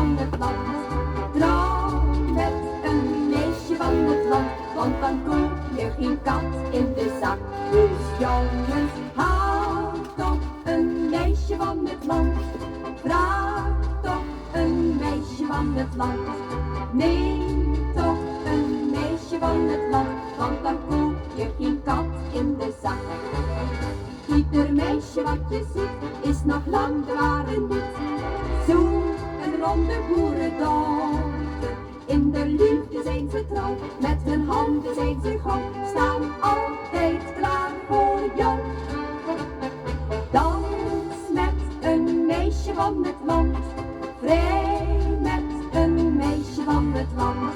van het land. Trouw met een meisje van het land, want dan koop je geen kat in de zak. Dus jongens, haal toch een meisje van het land. Vraag toch een meisje van het land. Neem toch een meisje van het land, want dan koop je geen kat in de zak. Ieder meisje wat je ziet is nog lang de ware niet. Zo'n ronde boerendochter, in de liefde zijn ze trouw. Met hun handen zijn ze goud, staan altijd klaar voor jou. Dans met een meisje van het land, vrij met een meisje van het land.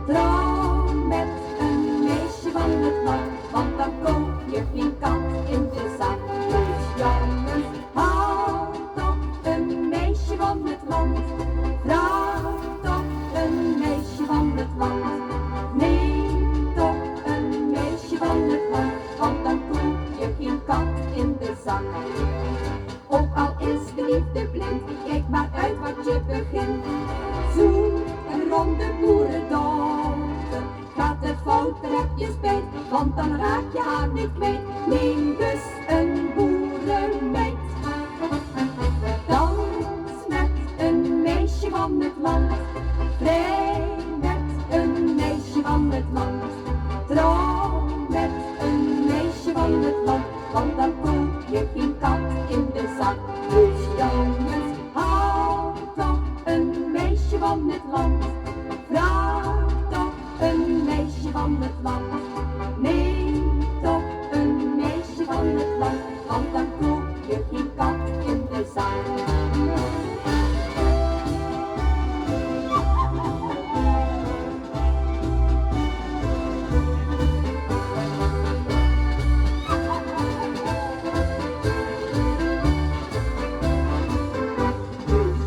Trouw met een meisje van het land, want dan koop je geen kat in de zak. Dus jongens, haal toch een meisje van het land. Vraag toch een meisje van het land. Neem toch een meisje van het land, want dan koop je geen kat in de zak. Ook al is de liefde blind, kijk maar uit wat je begint. Zoen een ronde boerendochter, gaat het fout, dan heb je spijt, want dan raak je haar niet kwijt. Neem dus een boerenmeid. Dans met een meisje van het land, vrij met een meisje van het land. Trouw met een meisje van het land, want dan koop je geen kat in de zak. Dus jongens, haal toch een meisje van het land. Vraag toch een meisje van het land. Neem toch een meisje van het land, want dan koop je geen kat in de zak.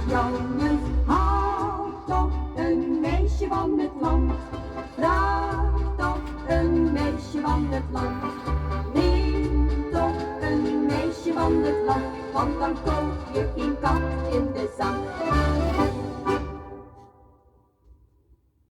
Jongens, haal toch een meisje van het land. Vraag toch een meisje van het land. Neem toch een meisje van het land, want dan koop je geen kat in de zak.